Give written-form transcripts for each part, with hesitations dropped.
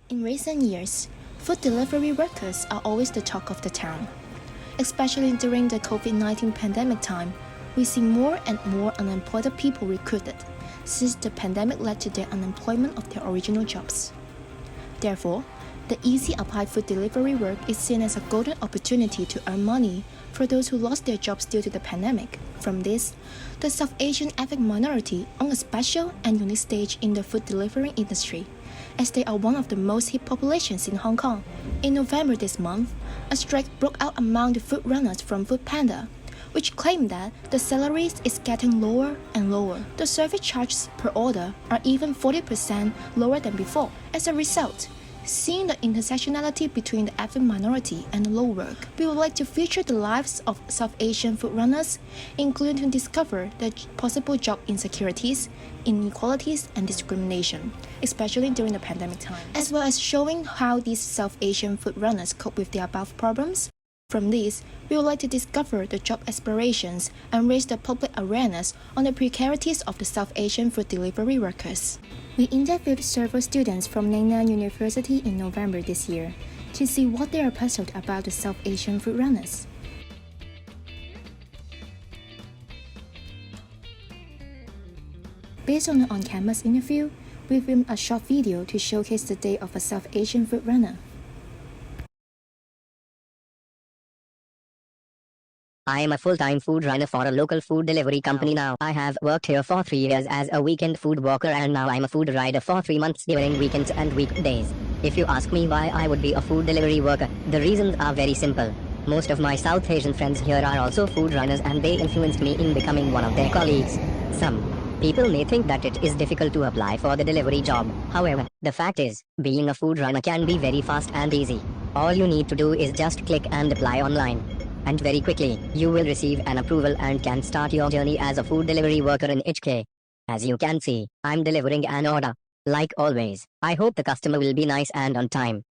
In recent years, food delivery workers are always the talk of the town. Especially during the COVID-19 pandemic time, we see more and more unemployed people recruited, since the pandemic led to their unemployment of their original jobs. Therefore, the easy applied food delivery work is seen as a golden opportunity to earn money for those who lost their jobs due to the pandemic. From this, the South Asian ethnic minority on a special and unique stage in the food delivery industry, as they are one of the most hip populations in Hong Kong. In November this month, a strike broke out among the food runners from Foodpanda, which claimed that the salaries is getting lower and lower. The service charges per order are even 40% lower than before. As a result, seeing the intersectionality between the ethnic minority and the low work, we would like to feature the lives of South Asian food runners, including to discover the possible job insecurities, inequalities, and discrimination, especially during the pandemic time, as well as showing how these South Asian food runners cope with the above problems. From this, we would like to discover the job aspirations and raise the public awareness on the precarities of the South Asian food delivery workers. We interviewed several students from Lingnan University in November this year to see what they are puzzled about the South Asian food runners. Based on the on-campus interview, we filmed a short video to showcase the day of a South Asian food runner. I am a full-time food runner for a local food delivery company now. I have worked here for 3 years as a weekend food worker, and now I'm a food rider for 3 months during weekends and weekdays. If you ask me why I would be a food delivery worker, the reasons are very simple. Most of my South Asian friends here are also food runners, and they influenced me in becoming one of their colleagues. Some people may think that it is difficult to apply for the delivery job. However, the fact is, being a food runner can be very fast and easy. All you need to do is just click and apply online. And very quickly, you will receive an approval and can start your journey as a food delivery worker in HK. As you can see, I'm delivering an order. Like always, I hope the customer will be nice and on time.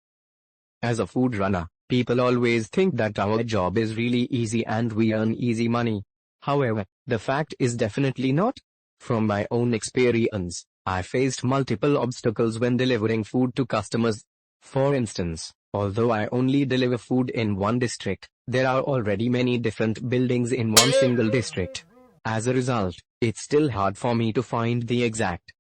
As a food runner, people always think that our job is really easy and we earn easy money. However, the fact is definitely not. From my own experience, I faced multiple obstacles when delivering food to customers. For instance, although I only deliver food in one district, there are already many different buildings in one single district. As a result, it's still hard for me to find the exact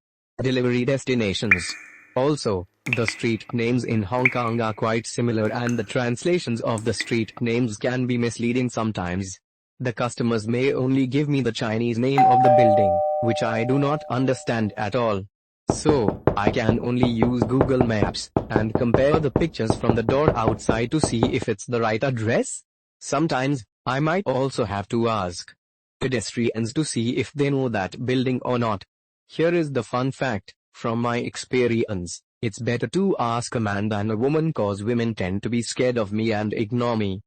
delivery destinations. Also, the street names in Hong Kong are quite similar, and the translations of the street names can be misleading sometimes. The customers may only give me the Chinese name of the building, which I do not understand at all. So, I can only use Google Maps and compare the pictures from the door outside to see if it's the right address. Sometimes, I might also have to ask pedestrians to see if they know that building or not. Here is the fun fact, from my experience, it's better to ask a man than a woman, cause women tend to be scared of me and ignore me.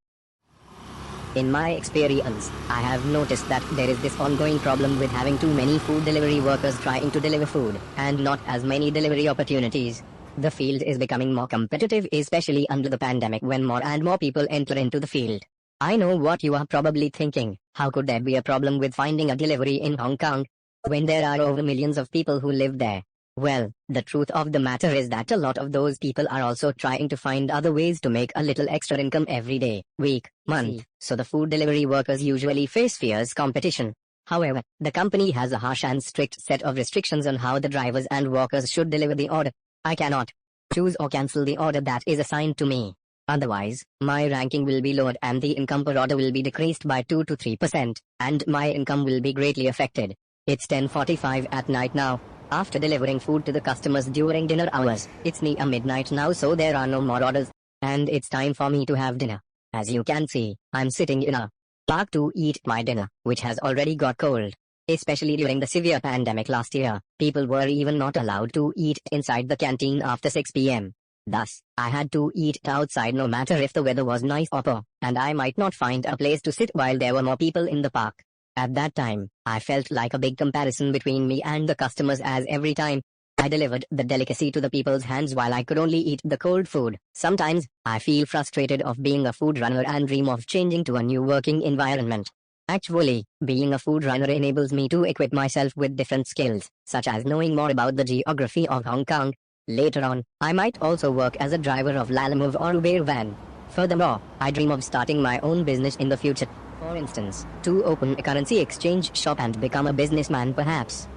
In my experience, I have noticed that there is this ongoing problem with having too many food delivery workers trying to deliver food, and not as many delivery opportunities. The field is becoming more competitive, especially under the pandemic when more and more people enter into the field. I know what you are probably thinking: how could there be a problem with finding a delivery in Hong Kong, when there are over millions of people who live there? Well, the truth of the matter is that a lot of those people are also trying to find other ways to make a little extra income every day, week, month, so the food delivery workers usually face fierce competition. However, the company has a harsh and strict set of restrictions on how the drivers and workers should deliver the order. I cannot choose or cancel the order that is assigned to me. Otherwise, my ranking will be lowered and the income per order will be decreased by 2 to 3%, and my income will be greatly affected. It's 10:45 at night now. After delivering food to the customers during dinner hours, it's near midnight now, so there are no more orders, and it's time for me to have dinner. As you can see, I'm sitting in a park to eat my dinner, which has already got cold. Especially during the severe pandemic last year, people were even not allowed to eat inside the canteen after 6 p.m. Thus, I had to eat outside no matter if the weather was nice or poor, and I might not find a place to sit while there were more people in the park. At that time, I felt like a big comparison between me and the customers, as every time I delivered the delicacy to the people's hands while I could only eat the cold food. Sometimes, I feel frustrated of being a food runner and dream of changing to a new working environment. Actually, being a food runner enables me to equip myself with different skills, such as knowing more about the geography of Hong Kong, Later on, I might also work as a driver of Lalamove or Uber van. Furthermore, I dream of starting my own business in the future. For instance, to open a currency exchange shop and become a businessman perhaps.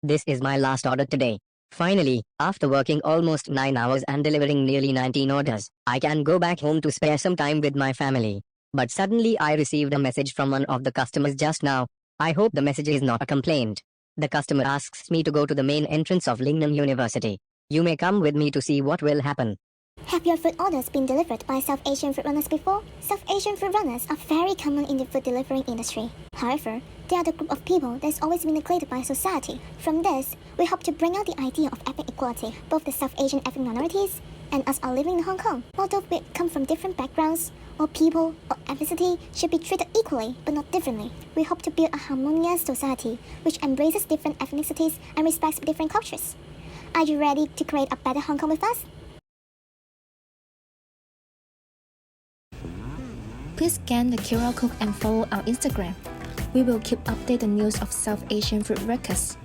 This is my last order today. Finally, after working almost 9 hours and delivering nearly 19 orders, I can go back home to spare some time with my family. But suddenly I received a message from one of the customers just now. I hope the message is not a complaint. The customer asks me to go to the main entrance of Lingnan University. You may come with me to see what will happen. Have your food orders been delivered by South Asian food runners before? South Asian food runners are very common in the food delivering industry. However, they are the group of people that's always been neglected by society. From this, we hope to bring out the idea of ethnic equality. Both the South Asian ethnic minorities and us are living in Hong Kong. Although we come from different backgrounds, all people or ethnicity should be treated equally but not differently. We hope to build a harmonious society which embraces different ethnicities and respects different cultures. Are you ready to create a better Hong Kong with us? Please scan the QR code and follow our Instagram. We will keep updated news of South Asian food workers.